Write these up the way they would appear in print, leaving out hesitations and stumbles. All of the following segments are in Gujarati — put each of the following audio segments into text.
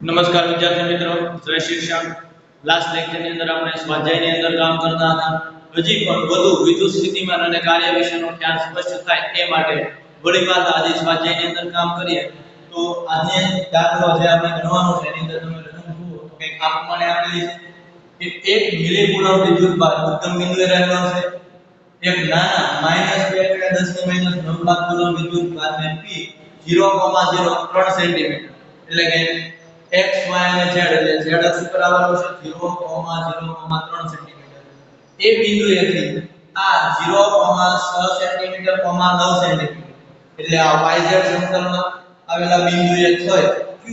નમસ્કાર વિદ્યાર્થી મિત્રો, જય શિક્ષણ. લાસ્ટ લેક્ચરની અંદર આપણે સ્વાધ્યાયની અંદર કામ કરતા હતા. હજી પણ વધુ વિદ્યુત સ્થિતિમાન અને કાર્ય વિશેનો ખ્યાલ સ્પષ્ટ થાય એ માટે વળી પાછા આજે સ્વાધ્યાયની અંદર કામ કરીએ. તો આજે દાખલો જે આપણે ગણવાનો છે એની અંદર તમે રકમ જુઓ તો કંઈક આ પ્રમાણે આપેલી છે કે 1 મિલીકુલમ વિદ્યુત ભાર ઉદ્ગમ બિંદુએ રહેલો છે. એક નાના -2 × 10⁻⁹ કુલમ વિદ્યુત ભારને P 0,03 સેન્ટીમીટર એટલે કે x y અને z એટલે z અક્ષ ઉપર આવેલો છે 0,03 સેન્ટીમીટર એ બિંદુએથી આ 0,6 સેન્ટીમીટર 9 સેન્ટીમીટર એટલે આ yz સમતલમાં આવેલા બિંદુએ થઈ q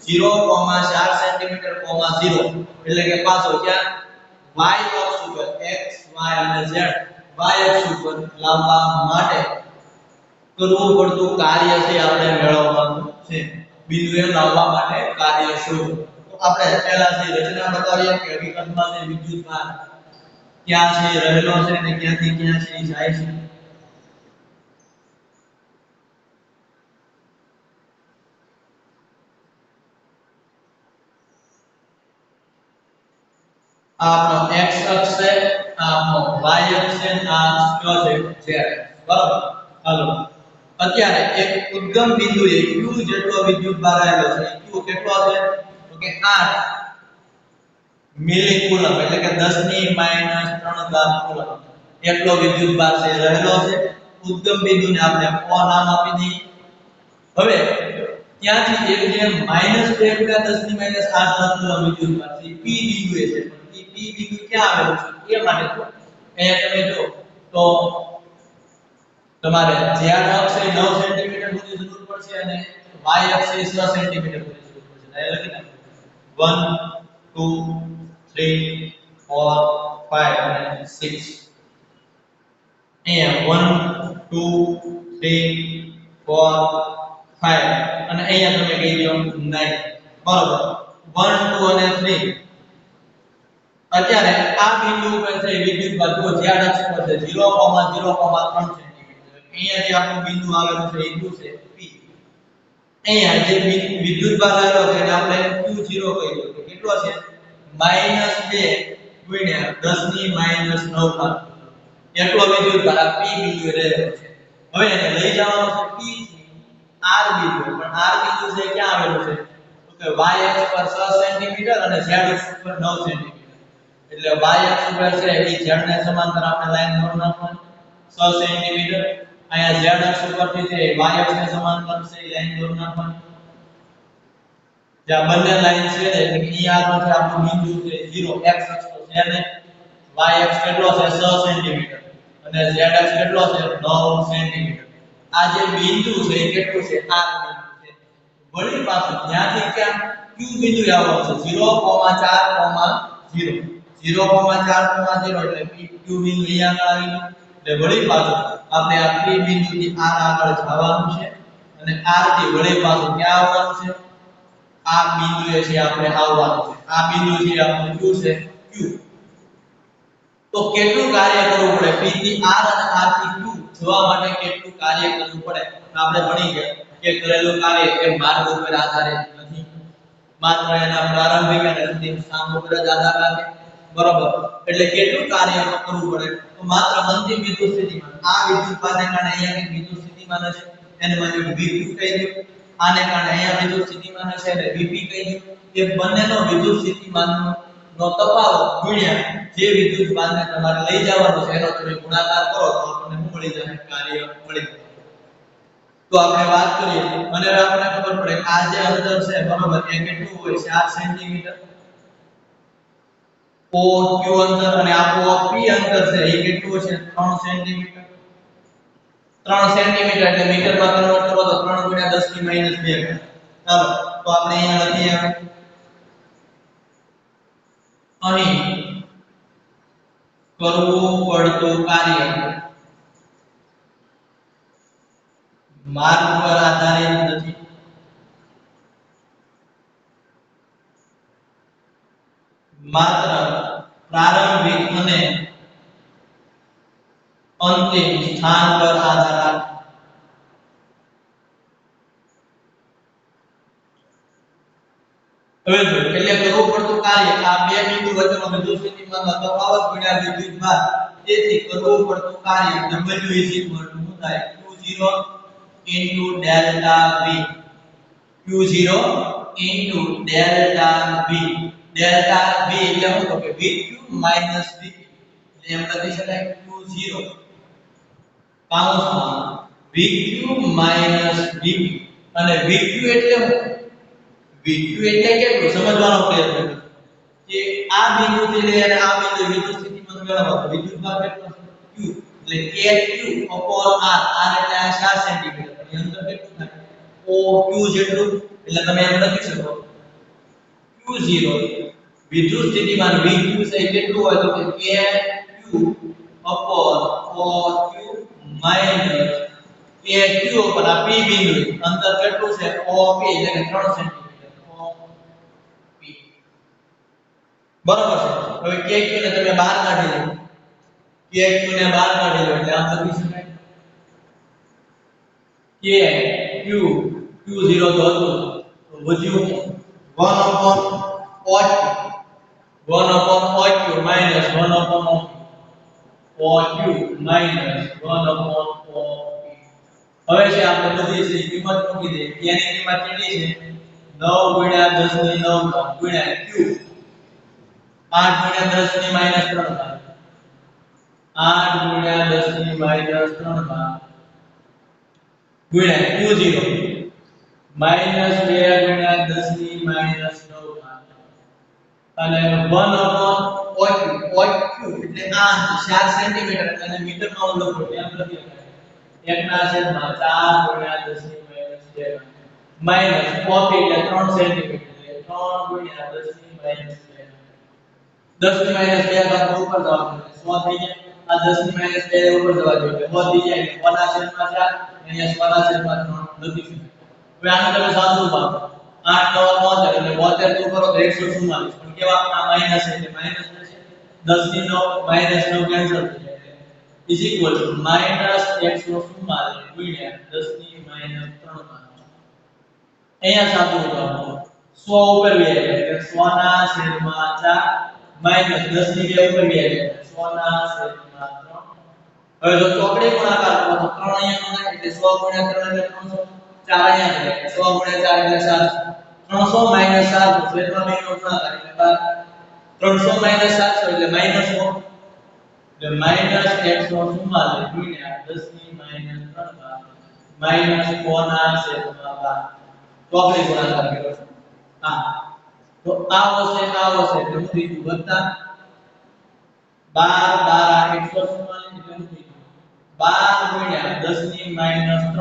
0,4 સેન્ટીમીટર 0 એટલે કે પાછો ક્યાં y અક્ષ ઉપર x y અને z y અક્ષ ઉપર લાવવા માટે કરવું પડતું કાર્ય છે આપણે મેળવવાનું છે. બિંદુએ લાવવા માટે કાર્ય શોધો. તો આપણે પહેલાથી રચના બતાવીએ કે હકીકતમાં જે વિદ્યુત ભાર ક્યાં છે રહેલો છે અને ક્યાંથી ક્યાં છે જાય છે. આપણો x અક્ષ છે, આપણો y અક્ષ છે, આ કયો છે z. બરાબર. હાલો અત્યારે એક ઉદ્ગમ બિંદુએ q જેટલો વિદ્યુત ભાર આવેલો છે. q કેટલો છે તો કે 8 મિલીકુલમ એટલે કે 10⁻³ કુલમ એટલો વિદ્યુત ભાર છે રહેલો છે. ઉદ્ગમ બિંદુને આપણે o નામ આપી દઈએ. હવે ત્યાંથી એક જે -2 × 10⁻⁸ કુલમ વિદ્યુત ભાર છે p બિંદુએ છે. પણ p બિંદુ ક્યાં આવેલું છે એ માટે તો અહીંયા તમે જો તો તમારે z અક્ષ એ 9 સેન્ટીમીટર સુધી જરૂર પડશે અને y અક્ષ એ 6 સેન્ટીમીટર સુધી જરૂર પડશે. એટલે લખી નાખો 1 2 3 4 5 અને 6. અહીંયા 1 2 3 4 5 અને અહીંયા તમે કહી દો 9. બરોબર. 1 2 અને 3 અત્યારે આ બિંદુ ઉપર છે વિદ્યુત ભાર જો z અક્ષ પર છે 0,03 સેન્ટીમીટર. અહીંયા જે આપણું બિંદુ આવેલું છે એ શું છે p. અહીંયા જે વિદ્યુત ભાર આવેલો છે એને આપણે q0 કહી દો. કેટલો છે -2 × 10⁻⁹ એટલો વિદ્યુત ભાર p બિંદુએ રહેલો છે. હવે એને લઈ જવાનો છે p થી r બિંદુ. પણ r બિંદુ છે ક્યાં આવેલું છે તો કે y અક્ષ પર 6 સેન્ટીમીટર અને z અક્ષ પર 9 સેન્ટીમીટર. એટલે y અક્ષ ઉપર છે એ z ને સમાંતર આપણે લાઈન દોરી નાખવાની 6 સેન્ટીમીટર. અહીંયા z અક્ષ ઉપરથી છે y અક્ષને સમાંતર છે એ લાઈન દોરી નાખવાની. જ્યાં બંને લાઈન છે એટલે કે અહીંયા આગળ છે આપણું બિંદુ છે 0 x અક્ષ તો છે ને y અક્ષ કેટલો છે 6 સેન્ટીમીટર અને z અક્ષ કેટલો છે 9 સેન્ટીમીટર. આ જે બિંદુ છે એ કેટલું છે r બિંદુ છે. વળી પાછું ત્યાંથી ક્યાં q બિંદુ આવવાનું છે 0,4,0 0,4,0 એટલે q બિંદુ અહીંયા આગળ આવી ગયું. એટલે વળી પાછું આપણે આ p બિંદુથી r આગળ જવાનું છે અને r થી વળી પાછું ક્યાં આવવાનું છે આ બિંદુએ છે આપણે આવવાનું છે. આ બિંદુ છે આપણું q છે q. તો કેટલું કાર્ય કરવું પડે p થી r અને r થી q જવા માટે કેટલું કાર્ય કરવું પડે આપણે ભણી ગયા કે કરેલું કાર્ય એ માર્ગ ઉપર આધારિત નથી, માત્ર એના પ્રારંભિક અને અંતિમ સ્થાન ઉપર જ આધાર રાખે. બરોબર. એટલે કેટલું કાર્ય કરવું પડે તો માત્ર અંતિમ વિદ્યુત સ્થિતિમાન આ વિદ્યુત ભારને કારણે અહીંયા એક વિદ્યુત સ્થિતિમાન હશે એને મને Vq કહી દો. આને કારણે અહીંયા વિદ્યુત સ્થિતિમાન હશે એટલે Vp કહી દો. એ બંનેનો વિદ્યુત સ્થિતિમાનનો તફાવત ગુણ્યા જે વિદ્યુત ભારને તમારે લઈ જવાનો છે એનો તમે ગુણાકાર કરો તો આપણને શું મળી જાય કાર્ય મળી જાય. તો આપણે વાત કરીએ અને આપણને ખબર પડે આ જે અંતર છે બરોબર એ કેટલું હોય 4 સેન્ટીમીટર. O Q અંતર અને આ P અંતર છે એ કેટલું છે 3 સેન્ટીમીટર. 3 સેન્ટીમીટર એટલે મીટરમાં કન્વર્ટ કરો તો 3 × 10⁻². ચાલો તો આપણે અહીંયા લખીએ અહીં કરવું પડતું કાર્ય માર્ગ પર આધારિત નથી, માત્ર પ્રારંભિક અને અંતિમ સ્થાન પર આધાર રાખે. હવે જો એટલે કરવું પડતું કાર્ય આ બે બિંદુ વચ્ચેનો વિદ્યુત સ્થિતિમાનનો તફાવત ગુણ્યા વિદ્યુત ભાર, તેથી કરવું પડતું કાર્ય W શું થાય Q0 delta V, Q0 delta V. Delta V એટલે શું તો કે VQ માઈનસ VP, એટલે એમ લખી શકાય Q0 કૌંસમાં VQ માઈનસ VP. અને VQ એટલે શું? VQ એટલે કેટલું સમજવાનો પ્રયત્ન કરો કે આ બિંદુથી લઈ અને આ બિંદુ વિદ્યુત સ્થિતિમાન મેળવવા તો વિદ્યુત ભાર કેટલો છે Q, એટલે KQ r, r એટલે આ 4 સેન્ટીમીટર, એની અંદર કેટલું થાય OQ જેટલું, એટલે તમે એમ લખી શકો Q0 વિદ્યુત સ્થિતિમાન VQ છે કેટલું હોય તો કે KQ OQ માઈનસ KQ ઉપર આ P બિંદુ અંતર કેટલું છે OP એટલે કે 3 સેન્ટીમીટર OP, બરોબર છે. હવે KQ ને તમે બહાર કાઢી લો, KQ ને બહાર કાઢી લો એટલે આમ લખી શકાય KQ Q0 તો હતું તો વધ્યું 1/OQ 1/OQ minus 1/OQ minus 1/OP. હવે છે આપણે બધી છે કિંમત મૂકી દઈએ. k ની કિંમત કેટલી છે 9 ગુણ્યા 10 ની 9 ગુણ્યા Q 8 ગુણ્યા 10 ની minus 3 થાય, 8 ગુણ્યા 10 ની minus 3 થાય ગુણ્યા Q0 minus 2 ગુણ્યા 10 ની minus 9 થાય અને 1/OQ એટલે આ 4 સેન્ટીમીટર અને મીટરમાં હું લખું એમ લખી શકાય 1/4 ગુણ્યા 10 ની minus 2 OP એટલે 3 સેન્ટીમીટર એટલે 3 ગુણ્યા 10 ની minus 2 10 ની minus 2 બાદ ઉપર જવાનું એટલે 100 થઈ જાય, આ 10 ની minus 2 ઉપર જવા જોઈએ એટલે 100 થઈ જાય એટલે 1/4 અહીંયા 1/3 લખી શકાય. હવે આને તમે સાદું પાડો 8 9 72 એટલે 72 કરો તો 144, પણ કેવા આ માઈનસ એટલે માઈનસ થશે 10 ની 9 માઈનસ 9 કેન્સલ થઈ જાય ઇઝ ઇક્વલ ટુ માઈનસ 144 ગુણ્યા 10 ની minus 3 અહીંયા સાદું પાડો 100 ઉપર લે એટલે 100 ના છેદમાં 4 માઈનસ 10 ની 2 ઉપર લે એટલે 100 ના છેદમાં 3. હવે જો ચોકડી ગુણાકાર કરો તો 3 અહીંયા નો એટલે 100 ગુણ્યા 3 એટલે 300, 4 અહીંયા એટલે 100 ગુણ્યા 4 એટલે 400, 300 માઈનસ 400 છેદમાં 2 નો ગુણાકાર એટલે 12, 300 માઈનસ 400 એટલે માઈનસ 100 એટલે માઈનસ 144 ગુણ્યા 10 ની minus 3 માઈનસ 100 ના છેદમાં 12 ચોકડી ગુણાકાર કર્યો છે હા તો આ વશે એટલે હું થઈ ગયું વત્તા 12 144 એટલે હું થઈ ગયું 12 ગુણ્યા 10 ની minus 3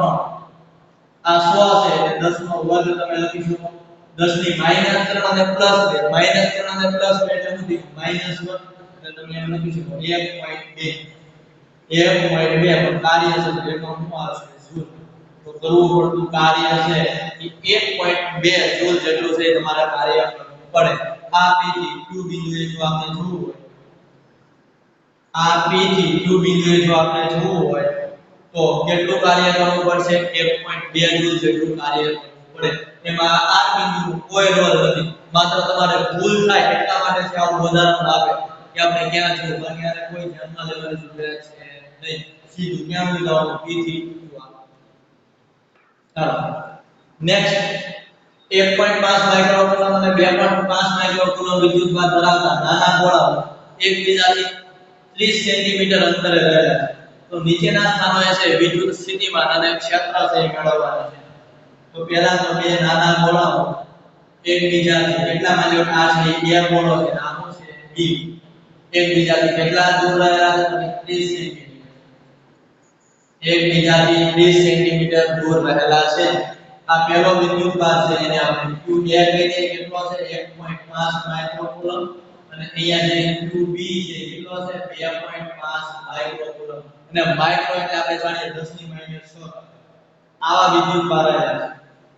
આ 100 છે એટલે 10 નો વર્ગ તમે લખી શકો 10 ની minus 3 અને plus 2 minus 3 અને plus 2 એટલે હું થઈ ગયું minus 1 એટલે તમે એમ લખી શકો 1.2 પણ કાર્ય છે તો એનો શું આવશે જૂલ, તો કરવું પડતું કાર્ય છે એ 1.2 જૂલ જેટલું છે તમારે કાર્ય કરવું પડે. આ P થી Q બિંદુએ જો આપણે જોવું હોય આ P થી Q બિંદુએ જો આપણે જોવું હોય તો કેટલું કાર્ય કરવું પડશે 1.2 જૂલ જેટલું કાર્ય કરવું પડે. એમાં આ બિંદુનો કોઈ રોલ નથી, માત્ર તમારે ભૂલ થાય એટલા માટે છે આવું ઉદાહરણ આપે કે આપણે ક્યાં છે બાકી આને કોઈ ધ્યાનમાં લેવાની જરૂર છે નહીં, સીધું ક્યાં સુધી જવાનું P થી Q આવે. ચાલો નેક્સ્ટ 1.5 માઇક્રોકુલમ અને 2.5 માઇક્રોકુલમ વિદ્યુતભાર ધરાવતા નાના ગોળાઓ એકબીજાથી 30 સેન્ટીમીટર અંતરે રહેલા છે. તો નીચેના સ્થાનોએ છે વિદ્યુત સ્થિતિમાન અને ક્ષેત્ર છે મેળવવાના છે. તો પહેલા તો બે નાના ગોળાઓ એકબીજાથી કેટલા માની આ છે A ગોળો છે નાનો છે B એકબીજાથી કેટલા દૂર રહેલા છે 30 સેન્ટીમીટર એકબીજાથી 30 સેન્ટીમીટર દૂર રહેલા છે. આ પહેલો વિદ્યુતભાર છે એને આપણે Q2 કહીએ કેટલો છે 1.5 માઇક્રોકુલમ અને અહીંયા જે Qb છે કેટલો છે 2.5 માઇક્રોકુલમ અને માઇક્રો એટલે આપણે જાણીએ 10 ની -6 આવા વિદ્યુતભાર આવ્યા છે.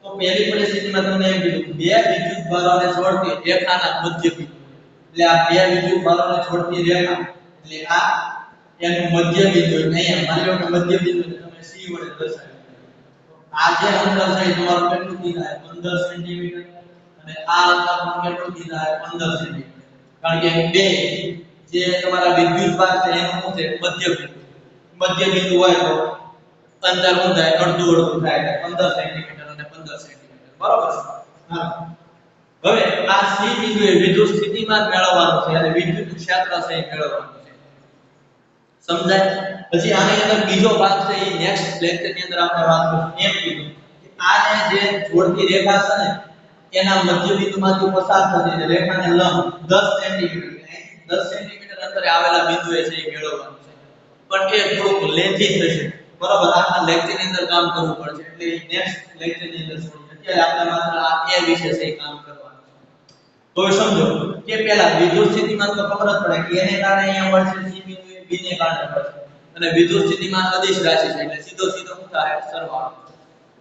તો પહેલી પરિસ્થિતિમાં તમને એમ કીધું બે વિદ્યુતભારોને જોડતી રેખાના મધ્ય બિંદુ એટલે આ બે વિદ્યુતભારોને જોડતી રેખા એટલે આ એનું મધ્ય બિંદુ અહીંયા માની લો કે મધ્ય બિંદુને તમે C વડે દર્શાવી. આ જે અંતર છે તમારું કેટલું થાય 15 સેન્ટીમીટર અને આ અંતર પણ કેટલું દીધા છે 15 સેન્ટીમીટર કારણ કે બે જે તમારા વિદ્યુત ભાર છે એનું શું છે મધ્ય બિંદુ હોય તો અંતર શું થાય અડધું અડધું થાય 15 સેન્ટીમીટર અને 15 સેન્ટીમીટર બરાબર છે હા હવે આ સી બિંદુએ વિદ્યુત સ્થિતિમાન મેળવવાનું છે અને વિદ્યુત ક્ષેત્ર છે એ મેળવવાનું છે સમજાય પછી આની અંદર બીજો ભાગ છે એ નેક્સ્ટ લેક્ચર ની અંદર આપણે વાત કરીશું એમ કીધું કે આ જે જોડતી રેખા છે ને એના મધ્ય બિંદુમાંથી પસાર થતી રેખાને લંબ 10 સેન્ટીમીટર 10 સેન્ટીમીટર અંતરે આવેલા બિંદુએ છે એ મેળવવાનું છે પણ એ થોડુંક લેન્થી થશે બરાબર આ લેક્ચર ની અંદર કામ કરવું પડશે એટલે નેક્સ્ટ લેક્ચર ની અંદર છોડી અત્યારે આપણે માત્ર આ એ વિશે છે કામ કરવાનું તો સમજો કે પહેલા વિદ્યુત સ્થિતિમાન તો ખબર જ પડે કે એને કારણે અહીંયા મળશે સી બિંદુએ બી ને કારણે મળશે અને વિદ્યુત સ્થિતિમાન અદિશ રાશિ છે એટલે સીધો સીધો શું થાય સરવાળો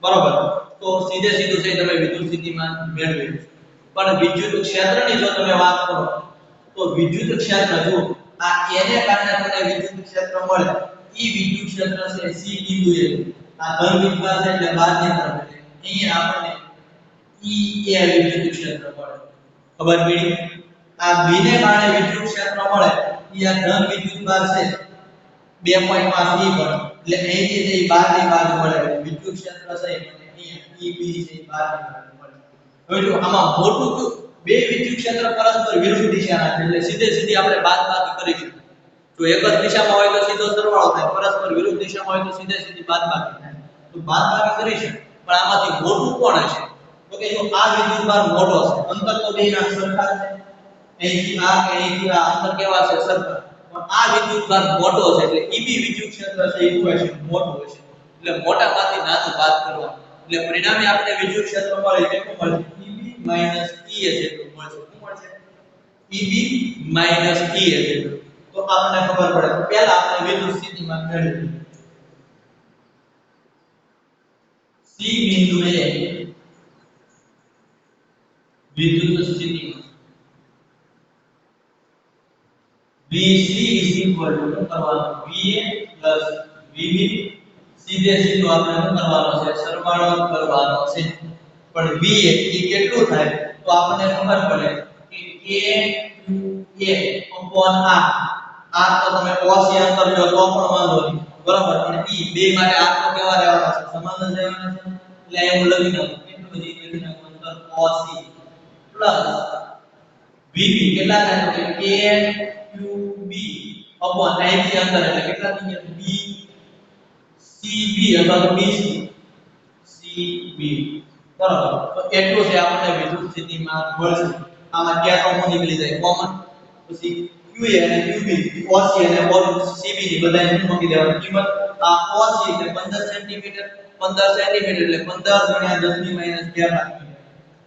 બરાબર તો સીધે સીધું છે તમે વિદ્યુત સ્થિતિમાન મેળવી પણ વિદ્યુત ક્ષેત્રની જો તમે વાત કરો તો વિદ્યુત ક્ષેત્ર જો આ એને કારણે તમને વિદ્યુત ક્ષેત્ર મળે ઈ વિદ્યુત ક્ષેત્ર છે સી બિંદુએ આ ધન વિભાગ છે એટલે બહારની તરફ એટલે અહીંયા આપણને ઈ એ વિદ્યુત ક્ષેત્ર મળે ખબર પડી આ બી ને કારણે વિદ્યુત ક્ષેત્ર મળે ઈ આ ધન વિદ્યુત ભાર છે 2.5 ઈ પર એટલે અહીંથી જે બહારની બાજુ મળે વિદ્યુત ક્ષેત્ર છે અને અહીંયા ઈ બી છે બહારની બાજુ મળે હવે જો આમાં મોટું તો બે વિદ્યુત ક્ષેત્ર પરસ્પર વિરુદ્ધ દિશાના છે એટલે સીધે સીધી આપણે બાદબાકી કરીશું જો એક જ દિશામાં હોય તો સીધો સરવાળો થાય પરસ્પર વિરુદ્ધ દિશામાં હોય તો સીધે સીધી બાદબાકી થાય તો બાદબાકી કરીશું પણ આમાંથી મોટું કોણ હશે તો કે જો આ વિદ્યુત ભાર મોટો છે અંતર તો બેના સરખા છે અહીંથી આ કે અહીંથી આ અંતર કેવા છે સરખા પણ આ વિદ્યુત ભાર મોટો છે એટલે ઈબી વિદ્યુત ક્ષેત્ર છે એ શું હશે મોટું હશે એટલે મોટામાંથી નાનું બાદ કરવાનું એટલે પરિણામે આપણે વિદ્યુત ક્ષેત્ર મળે કેટલું મળશે ઈબી ઈ જેટલું મળશે શું મળશે ઈબી ઈ જેટલું તો આપણને ખબર પડે તો પહેલા આપણે વિદ્યુત સ્થિતિમાન મેળવીએ સી બિંદુએ વિદ્યુત સ્થિતિમાન VC is equal to કરવાનું VA VB સીધે સીધું આપણે શું કરવાનો છે સરવાળો કરવાનો છે પણ VA એ કેટલું થાય તો આપણને ખબર પડે કે A R તો તમે ઓસી અંતર લો તો પણ વાંધો નહીં બરાબર પણ ઈ બે માટે R તો કેવા રહેવાના છે સમાન જ રહેવાના છે એટલે એવું લખી નાખો કેટલું બધી લખી નાખો અંતર ઓસી પ્લસ VB કેટલા થાય તો કે QB upon અહીંથી અંતર એટલે કેટલા થઈ ગયા B CB અથવા તો BC CB બરાબર તો એટલું છે આપણને વિદ્યુત સ્થિતિમાન મળશે આમાં ક્યાં કોમન નીકળી જાય કોમન પછી QA અને QB OC અને CB ની બધાને મૂકી દેવાની કિંમત આ OC એટલે 15 સેન્ટીમીટર 15 સેન્ટીમીટર એટલે 15 * 10 ની -2 મીટર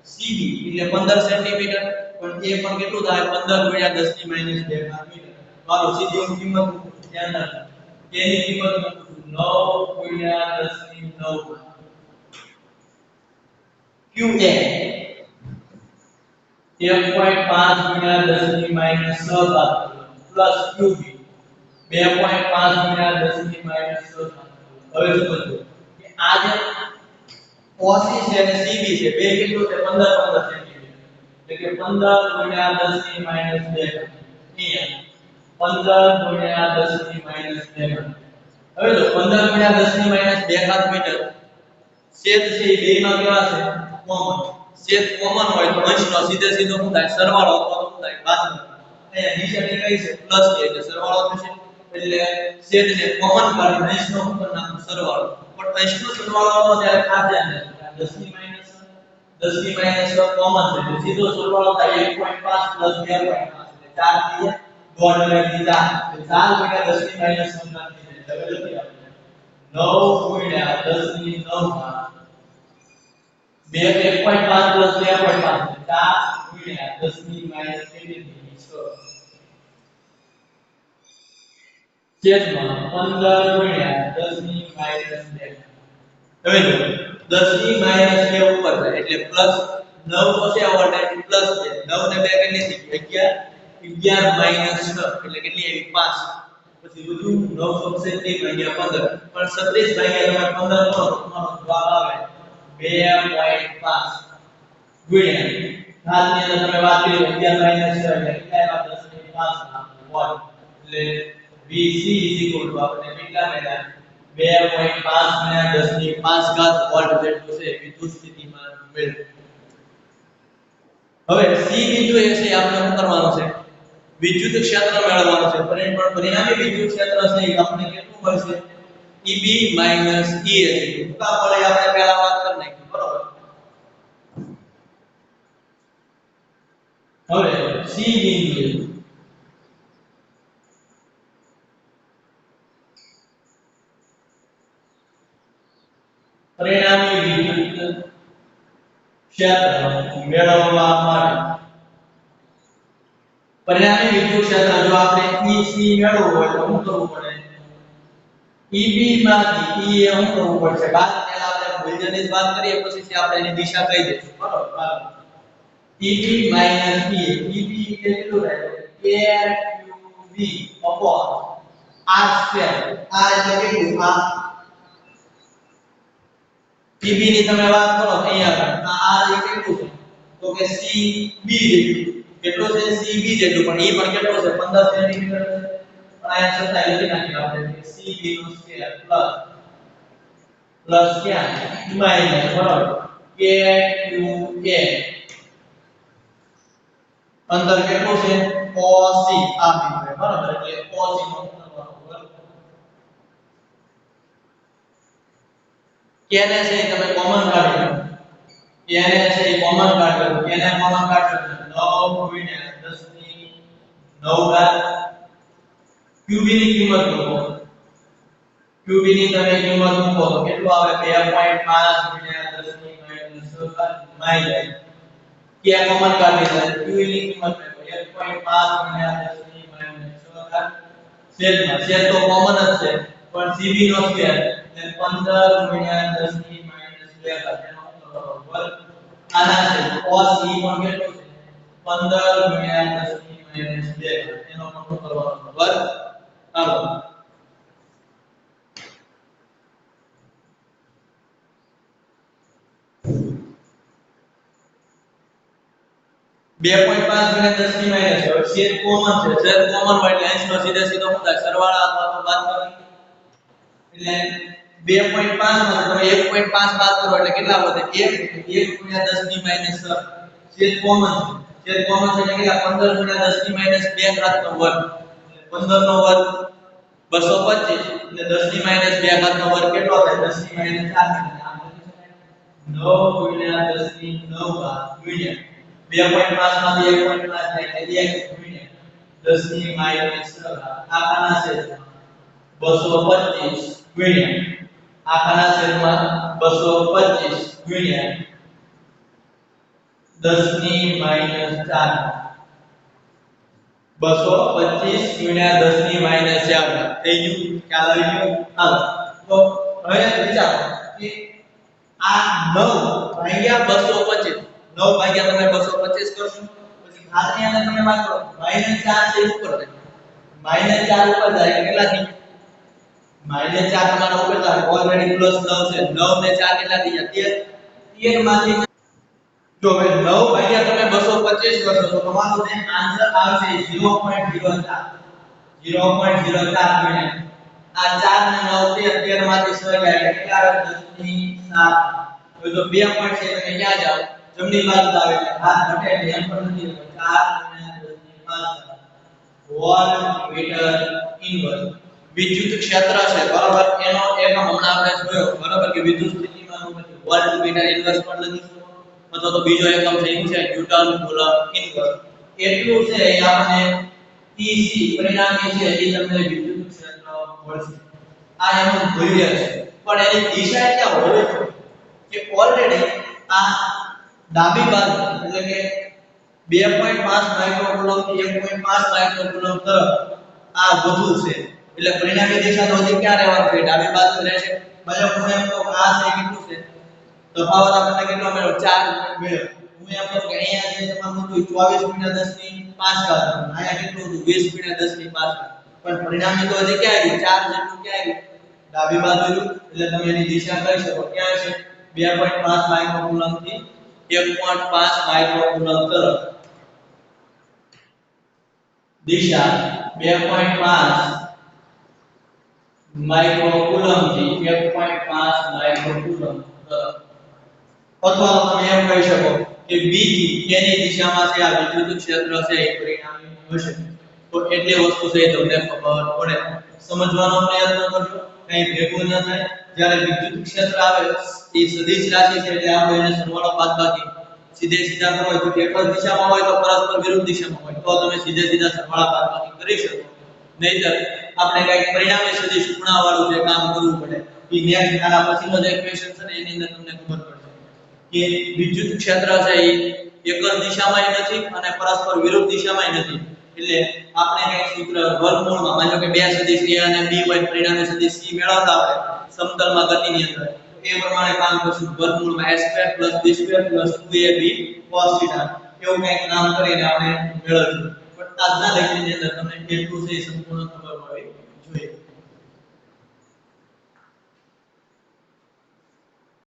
CB એટલે 15 સેન્ટીમીટર પણ એ પણ કેટલું થાય 15 * 10 ની -2 મીટર ચાલો સીધી એની કિંમત ધ્યાન રાખો કે ની કિંમત 9 * 10 ની 9 QA 1.5 * 10 ની -6 પ્લસ QB 2.5 * 10 ની -6 હવે સમજો કે આ જે OC છે અને CB છે બે કેટલું છે 15 સેન્ટીમીટર એટલે કે 15 * 10 ની -2 અહીંયા 15 * 10 ની -2 હવે જો 15 * 10 ની -2 મીટર છેદ છે એ બેમાં કેવા છે કોમન છેદ કોમન હોય તો અંશનો સીધે સીધો શું થાય સરવાળો અથવા તો શું થાય બાદબાકી અહીંયા નિશાની કઈ છે પ્લસ છે એટલે સરવાળો થશે એટલે છેદને કોમન કાઢી અંશનો શું કરી નાખો સરવાળો પણ અંશનો સરવાળો તો ત્યારે ખાસ ધ્યાન રાખો 10 ની -6 કોમન છે એટલે સીધો સરવાળો થાય 1.5 + 2.5 એટલે 4 થઈ જાય દોઢ લખી 4 4 * 10 ની -15 એટલે લખી આપણે 9 * 10 ની 9 2 1.5 + 2.5 4 * 10 ની -6 છેદમાં 15 * 10 ની -2 હવે જો 10 ની -2 ઉપર જાય એટલે પ્લસ 9 તો છે ઓલરેડી પ્લસ છે 9 ને 2 કેટલી થઈ 11 - 6 એટલે કેટલી આવી 5 પછી બધું 9 છે 3 * 15 પણ 36 / તમે 15 કરો તો તમારો જવાબ આવે 2.5 ગુણ્યા ઘાતની અંદર તમે વાત કરી 11 - 6 એટલે કેટલા આવ્યા 10 ની 5 ના વોટ એટલે VC આપણે કેટલા મળ્યા 2.5 * 10 ની 5 ઘાત વોલ્ટ જેટલું છે વિદ્યુત સ્થિતિમાન મેળવ્યું. હવે C બિંદુ એ છે આપણે શું કરવાનું છે વિદ્યુત ક્ષેત્ર મેળવવાનું છે પણ પરિણામી વિદ્યુત ક્ષેત્ર છે એ આપણે કેટલું મળશે EB - EA જેટલું કા પડે આપણે પહેલા વાત કરી નાખી બરોબર. હવે C બિંદુએ પરિણામી વિદ્યુત ક્ષેત્ર મેળવવા માટે પરિણામી વિદ્યુત ક્ષેત્ર જો આપણે EC મેળવવું હોય તો શું કરવું પડે EB માંથી EA શું કરવું પડશે બાદ પહેલા આપણે મૂલ્યની જ વાત કરીએ પછી આપણે એની દિશા કહી દઈશું બરોબર. EB - EA EB કેટલું રહે KQB R2 આ એટલે કેટલું આ EB ની તમે વાત કરો અહીંયા આ R એ કેટલું છે તો કે CB જેટલું કેટલું છે CB જેટલું પણ એ પણ કેટલું છે 15 સેન્ટીમીટર છે પણ અહીંયા છતાં લખી નાખીએ આપણે CB નો સ્ક્વેર પ્લસ ક્યાં માઈનસ બરાબર KQA અંદર કેટલું છે OC આ બિંદુ બરાબર એટલે OC નો વર્ગ કેને છે તમે કોમન કાઢી લો કેને છે કોમન કાઢી લો કેને કોમન કાઢશો 9 * 10 ની 9 ઘાત QB ની કિંમત મૂકો QB ની તમે કિંમત મૂકો તો કેટલું આવે 2.5 * 10 ની -6 ઘાત માઈનસ કે કોમન કાઢી લે QB ની કિંમત 1.5 * 10 ની -6 ઘાત છેદ તો કોમન જ છે પણ CB નો સ્ક્વેર એટલે 15 * 10 ની -2 ઘાત એનો વર્ગ આના છે cos E પણ કેટલું છે 15 * 10 ની -2 ઘાત એનો પણ કરવાનો વર્ગ ચાલો 2.5 * 10 ની -6 છેદ કોમન છે છેદ કોમન હોય એટલે અંશનો સીધે સીધો શું થાય સરવાળા અથવા તો બાદબાકી એટલે 2.5 માં તમે 1.5 બાદ કરો એટલે કેટલા વધે 1 * 10 ની -6 છેદ કોમન છે એટલે કેટલા 15 * 10 ની -2 ઘાત નો વર્ગ 15 નો વર્ગ 225 એટલે 10 ની -2 ઘાત નો વર્ગ કેટલો થાય 10 ની -4 9 * 10 ની 9 ઘાત ગુણ્યા 2.5 માંથી 1.5 થાય એટલે 1 ગુણ્યા 10 ની -6 ઘાત આખાના છેદમાં 225 ગુણ્યા આખાના છેદમાં 225 ગુણ્યા 10 ની -4 225 ગુણ્યા 10 ની -4 થઈ ગયું ખ્યાલ આવી ગયો હાલો તો હવે વિચારો કે આ 9 ભાગ્યા 225 9 ભાગ્યા તમે 225 કરશો પછી ઘાતની અંદર તમે વાત કરો -4 છે ઉપર જાય -4 ઉપર જાય કેટલા થઈ -4 તમારા ઉપર જાય ઓલરેડી +9 છે 9 ને 4 કેટલા થઈ ગયા 13 માંથી જો હવે 9 ભાગ્યા તમે 225 કરશો તો તમારો જે આન્સર આવશે 0.04 0.04 આ 4 ને 9 13 માંથી 6 જાય એટલે કેટલા આવે 10 ની 7 હવે તો 2 પોઈન્ટ છે તમે ક્યાં જાઓ જમણી બાજુ આવે એટલે હાથ ઘટે એટલે એમ પણ નથી 4 * 10 ની 5 વોલ્ટ મીટર ઇન્વર્સ વિદ્યુત ક્ષેત્ર છે બરાબર એનો એકમ હમણાં આપણે જોયો બરાબર કે વિદ્યુત સ્થિતિમાન ઉપર વોલ્ટ મીટર ઇન્વર્સ પણ લખીશું અથવા તો બીજો એકમ છે એ છે ન્યૂટન કુલમ્બ ઇન્વર્સ એટલું છે એ આપણે EC પરિણામી છે એ તમને વિદ્યુત ક્ષેત્ર મળશે આ એનું મૂલ્ય છે પણ એની દિશા ક્યાં હોવી જોઈએ કે ઓલરેડી આ ડાબી બાજુ એટલે કે 2.5 માઇક્રોકુલમ્બ થી 1.5 માઇક્રોકુલમ્બ તરફ આ વધુ છે એટલે પરિણામી દિશા તો હજી ક્યાં રહેવાનું છે ડાબી બાજુ રહેશે ભલે હું એમ કહું આ છે કેટલું છે તફાવત આપણને કેટલો મળ્યો 4 મળ્યો હું એમ કહું કે અહીંયા જે તમારું હતું 24 * 10 ની 5 ઘાત અહીંયા કેટલું હતું 20 * 10 ની 5 ઘાત પણ પરિણામી તો હજી ક્યાં આવ્યું 4 જેટલું ક્યાં આવ્યું ડાબી બાજુ એટલે તમે એની દિશા કહી શકો ક્યાં છે 2.5 માઇક્રોકુલમ્બ થી 1.5 માઇક્રોકુલમ તરફ દિશા 2.5 માઇક્રોકુલમ થી 1.5 માઇક્રોકુલમ તરફ, અથવા તો તમે એમ કહી શકો કે b થી a ની દિશામાં છે આ વિદ્યુત ક્ષેત્ર છે એ પરિણામી હશે. તો એટલી વસ્તુ છે તમને ખબર પડે. સમજવાનો પ્રયત્ન કરજો, કઈ ભેગું ન થાય. જ્યારે વિદ્યુત ક્ષેત્ર આવે એ સદિશ રાશિ છે એટલે આપણે એને સરવાળો બાદબાકી સીધે સીધા કરો તો એક જ દિશામાં હોય તો પરસ્પર વિરુદ્ધ દિશામાં હોય તો તમે સીધે સીધા સરવાળા બાદબાકી કરી શકો. નહીતર આપણે કઈક પરિણામી સદિશ ખૂણાવાળું જે કામ કરવું પડે. એ નેક્સ્ટ આના પછીનો જે ક્વેશ્ચન છે ને એની અંદર તમને ખબર પડશે કે વિદ્યુત ક્ષેત્ર છે એ એક જ દિશામાં નથી અને પરસ્પર વિરુદ્ધ દિશામાં નથી. એટલે આપણે કઈક સૂત્ર વર્ગમૂળમાં માનો કે બે સદિશ a અને b હોય, પરિણામી સદિશ c મેળવતા હોય સમતલમાં ગતિની અંદર, એ પ્રમાણે કામ કરશું. વર્ગમૂળમાં a² + b² + 2ab cos θ એવું કંઈક નામ કરીને આપણે મેળવીશું. પણ આજના લેક્ચરની અંદર તમને કેટલું છે સંપૂર્ણ ખબર પડી